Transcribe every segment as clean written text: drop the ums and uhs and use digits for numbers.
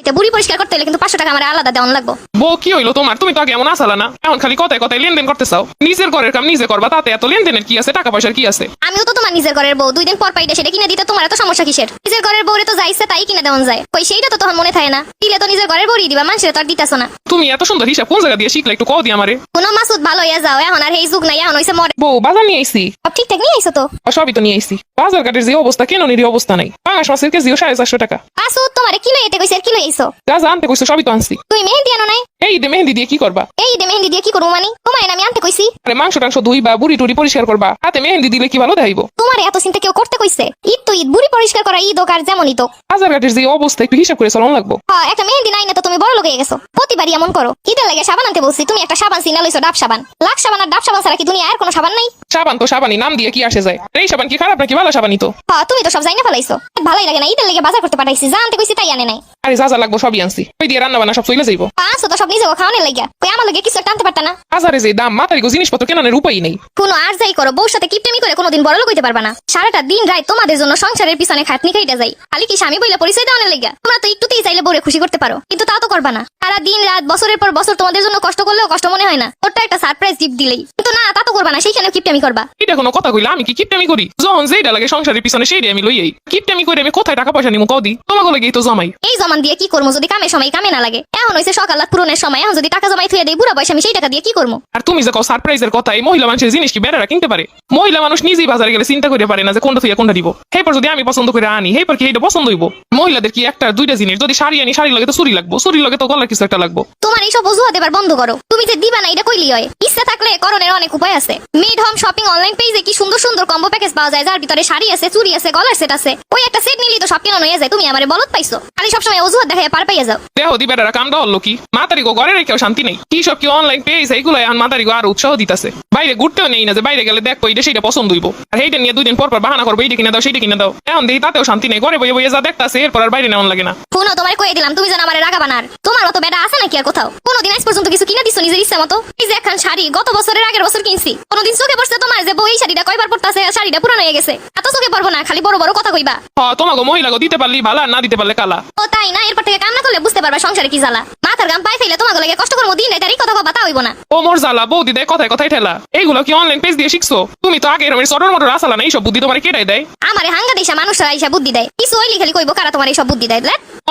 এটা বুড়ি পরিষ্কার করতে হলে কিন্তু 500 টাকা আমার আলাদা দেওয়ান লাগবে। বউ কি হইলো তোমার? তুমি তো আগে এমন আসালা না, এখন খালি কথায় কথায় লেনদেন করতে চাও। নিজের ঘরের কাম নিজে করবা, তাতে এত লেনদেনের কি আছে? টাকা পয়সার কি আছে? আমিও তো তোমার নিজের ঘরের বউ, 2 দিন পর পাইটা সেটা কিনে দিতে তোমার এত সমস্যা কিসের? নিজের ঘরের বউরে তো যাইছে তাই কিনে দেওয়ান যায়, কই সেইটা তো তখন মনে থাকে না। দিলে তো নিজের ঘরের বউই দিবা, মানুষের তো আর দিতাছ না। তুমি এত সুন্দর হিসাব কোন জায়গা দিয়ে শিখলে একটু কও দি আমারে। কোন মাসুদ ভালো হইয়া যাও, এখন আর এই যুগ নাই, এখন হইছে মরে। বউ বাজার নিয়ে আইছি। সব ঠিকঠাক নিয়ে আইছো তো? সবই তো নিয়ে আইছি। বাজার ঘাটের যে অবস্থা, কেননেরই অবস্থা নাই। পাঙাশ মাছের কেজিও 450 টাকা। মাসুদ তোমারে কি লইতে কইছে আর কি লই আইছো? যা যা আনতে কইছো সবই তো আনছি। তুই মেহেন্দি আনো নাই? এই ঈদে মেহেন্দি দিয়ে কি করবা? এই ঈদে মেহেন্দি দিয়ে কি করবো মানে? তোমারে না আমি আনতে কইছি? আরে মাংস টাংস ধুইবা, বুড়ি টুড়ি পরিষ্কার করবা, হাতে মেহেন্দি দিলে কি ভালো দেখাইবো? তোমারে এত চিন্তা কেউ করতে কইছে? ঈদ তো ঈদ, বুড়ি পরিষ্কার করা ঈদ হোক আর যেমনই তো। বাজার ঘাটের যে অবস্থা, একটু হিসাব করে চলন লাগবো। হ্যাঁ, একটা মেহেন্দি নাই না তো তুমি বড় লোক হয়ে গেছো। প্রতিবারই এমন করো। ঈদের লাগে সাবান আনতে বলছি, তুমি একটা সাবান সিনা লইছো, ডাব সাবান। লাখ সাবান আর ডাব সাবান ছাড়া কি দুনিয়া আর কোনো সাবান নাই? সাবান তো সাবানই, নাম দিয়ে কি আসে যায়? এই সাবান কি খারাপ নাকি ভালো সাবানই তো? হ্যাঁ, তুমি তো সব জাইনা ফেলাইছো। ভালোই লাগে না, ঈদের লাগে বাজার করতে পাঠাইছি, যা আনতে কইছি তাই আনে নাই। আরে যা যা লাগবো সবই আনছি। ওই দিয়ে রান্না বান্না সব চলে যাইবো। পাঁচশো তো সব নিজে খাওয়ানোর লাগিয়া, কই আমার লাগে কিছু একটা আনতে পারতা না? বাজারে যে দাম, মাথারি জিনিসপত্র কেনার উপায় নেই। কোনো আর যাই করো, বউর সাথে কিপটেমি করে কোনোদিন বড় লোক হইতে পারবা না। সারাটা দিন রাত তোমাদের জন্য সংসারের পিছনে খাটনি খাইতে যাই, খালি কি স্বামী বইলে পরিচয় দেওয়ানোর লাগিয়া? তোমরা তো একটুতেই চাইলে বউরে খুশি করতে পারো, কিন্তু তা তো করবা না। সারা দিন রাত বছরের পর বছর তোমাদের জন্য কষ্ট করলেও কষ্ট মনে হয় না, ওটা একটা সারপ্রাইজ গিফট দিলেই। কিন্তু না, তা তো করবা না, সেইখানে কিপটেমি করবা। এটা কোনো কথা কইলা? আমি কি কিপটামি করি? যখন যেটা লাগে সংসারের পিছনে সেইটাই আমি লইয়াই। কিপটামি করে আমি কোথায় টাকা পয়সা নিমু কও দি? তোমাকে লাগেই তো জমাই। এই জমান দিয়ে কি করবো যদি কামের সময় কামে না লাগে? এখন হইছে সকাল রাত পূরণের সময়, এখন যদি টাকা জমাই থুয়ে দেই বুড়া বয়সে, আমি সেই টাকা দিয়ে কি করবো? আর তুমি যে কও সারপ্রাইজের কথা, এই মহিলা মানুষের জিনিস কি বেড়ারা কিনতে পারে? মহিলা মানুষ নিজেই বাজারে গেলে চিন্তা করে পারে না যে কোনটা থেকে কোনটা দিব। হেপর যদি আমি পছন্দ করে আনি, হেপর কি এইটা পছন্দ হইব? মহিলাদের কি একটা দুইটা জিনিস, যদি শাড়ি আনি শাড়ির লগে তো চুরি লাগবো, চুরির লগে তো গলার কিছু একটা লাগবো। তোমার এইসব অজুহাত এবার বন্ধ করো। তুমি যে দিবা না এটা কইলি হয়? ইচ্ছা থাকলে করণের অনেক উপায় আছে। মিড হোম শপিং অনলাইন পেজে কি সুন্দর সুন্দর কম্বো প্যাকেজ পাওয়া যায়, যার ভিতরে শাড়ি আছে, চুরি আছে, গলার সেট আছে। ওই একটা সেট নিলি তো সব কেন হয়ে যায়। তুমি আমারে বলত পাইছো, খালি সবসময় অজুহাত দেখায় পার পাইয়া যাও। দেহ দি বেড়ারা কামটা হলো কি? মাতারি গো ঘরে রেখেও শান্তি নেই। কি সব কি অনলাইন পেজ, এইগুলো এখন মাতারি গো আর উৎসাহ দিতেছে। বাইরে ঘুরতেও নেই না যে বাইরে গেলে দেখো এটা সেইটা পছন্দ হইব, আর এইটা নিয়ে 2 দিন পর পর বাহানা করবো, এইটা কিনে দাও সেইটা কিনে দাও। এখন দেখি তাতেও শান্তি নেই, ঘরে বইয়ে বইয়ে যা দেখতাছে এরপর আর বাইরে নেওয়ান লাগে না। শুনো, তোমার কয়ে দিলাম, তুমি যেন আমারে রাগা বানার। তোমার মতো বেটা আছে নাকি আর কোথাও? কোনোদিন আজ পর্যন্ত কিছু কিনে দিছো নিজের ইচ্ছা মতো? এই যে একখান শাড়ি গত বছরের আগের বছর কিনছি, কোনোদিন চোখে পড়ছে তোমার যে বউ এই শাড়িটা কয়বার পড়তাছে, শাড়িটা পুরানো হয়ে গেছে? এত চোখে পড়বো না, খালি বড় বড় কথা কইবা। তোমাকে মহিলা গো দিতে পারলি ভালো, আর না দিতে পারলে কালা। ও তাই না? এরপর থেকে কাম না করলে বুঝতে পারবা সংসারে কি জ্বালা। মাথার গাম পাই ফেলে তোমাকে লাগে কষ্ট করবো, দিন রাত কথা কবা তা হইব না। ও মোর জ্বালা, বৌদি দেয় কথায় কথায় ঠেলা। এইগুলো কি অনলাইন পেজ দিয়ে শিখছো? তুমি তো আগে এরকম চটর মটর আসালা না, এইসব বুদ্ধি তোমার কেটাই দেয়? আমারে হাঙ্গা দেশা মানুষরা আইসা বুদ্ধি দেয়, কিছু হইলি খালি কইবো কারা তোমার এইসব বুদ্ধি দেয়।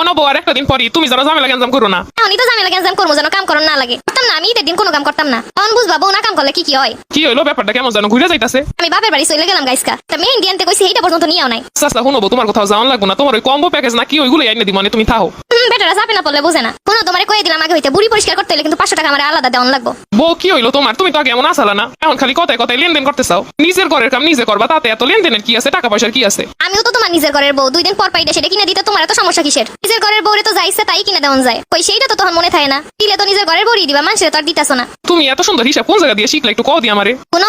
অনবো আর একটা দিন পরই তুমি যারা ঝামেলা গ্যাঞ্জাম করো না। এখনই তো ঝামেলা গ্যাঞ্জাম করবো যেন কাম করন না লাগে। করতাম না, আমি ঈদের দিন কোনো কাম করতাম না। তখন বুঝবা বউ না কাম করলে কি কি হয়। কি হইলো ব্যাপারটা কেমন যেন ঘুরে যাইতাছে? আমি বাপের বাড়ি চলে গেলাম গাইসকা, তা মেহেন্দি আনতে কইছি এইটা পর্যন্ত নিয়েও নাই। চাচা শুনবো, তোমার কোথাও যাওয়ান লাগবো না, তোমার ওই কম্বো প্যাকেজ না কি ওইগুলো আইনে দিব, মানে তুমি থাও। বেটারা চাপে না পড়লে বোঝে না। কোনো তোমারে কয়ে দিলাম আগে হইতে, বুড়ি পরিষ্কার করতে হলে কিন্তু 500 টাকা আমার আলাদা দেওয়ান লাগবো। বউ কি হইলো তোমার? তুমি তো আগে এমন আসালা না, এখন খালি কথায় কথায় লেনদেন করতে চাও। নিজের ঘরের কাম নিজে করবা, তাতে এত লেনদেনের কি আছে? টাকা পয়সার কি আছে? আমিও তো তোমার নিজের ঘরের বউ, 2 দিন পর পাইটা সেটা কিনে দিতে তোমার এত সমস্যা কিসের? নিজের ঘরের বউরে তো যাইছে তাই কিনে দেওয়ান যায়, কই সেইটা তো তখন মনে থাকে না। দিলে তো নিজের ঘরের বউই দিবা, মানুষের তো আর দিতাছ না। তুমি এত সুন্দর হিসাব কোন জায়গা দিয়ে শিখলে একটু কও দি আমারে। কোনো